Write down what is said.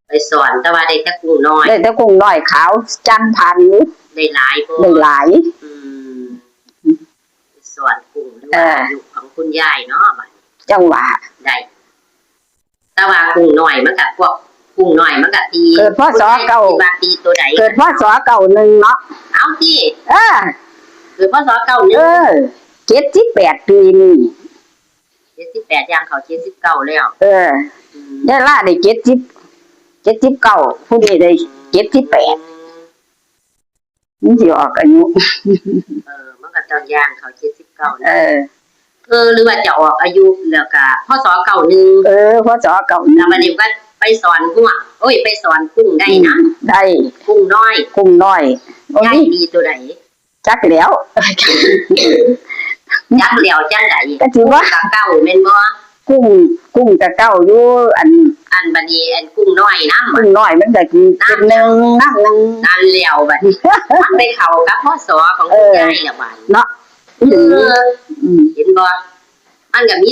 ไปสอนแต่ว่าได้แต่กุ้งน้อยได้แต่กุ้งน้อยขาวจันพันได้หลายพวกได้หลายสอนกุ้งด้วยอยู่ของคุณยายเนาะบัดจังหวะได้แต่ว่ากุ้งน้อยมันก็พวกกุ้งน้อยมันก็ตีเกิดพศเก่าตีตัวใดเกิดพศเก่าหนึ่งเนาะเอาที่เกิดพศเก่าหนึ่ง78 ปีนี่78ย่างเขา79แล้วยายล่าได้79ผู้นี้ได้78มันสิออกอายุมันก็ต้องย่างเขา79หรือว่าจะออกอายุแล้วก็พศเก่าหนึ่งพศเก่าแล้วบัดนี้ก็ไปสอนหัวไปสอนกุ้งได้นะได้กุ้งน้อยยายดีตัวไหนจักแล้วจักแล้วจังได๋ก็ถือว่าเก่าแม่นบ่กุ้งก็เก่าอยู่อันบัดนี้อันกุ้งน้อยนะกุ้งน้อยมันก็เป็นนึงน้ำนึงนั่นแล้วบัดนี้มันไปเข้ากับพศของคุณยายแล้วบัดเนาะเห็นบ่มันก็มี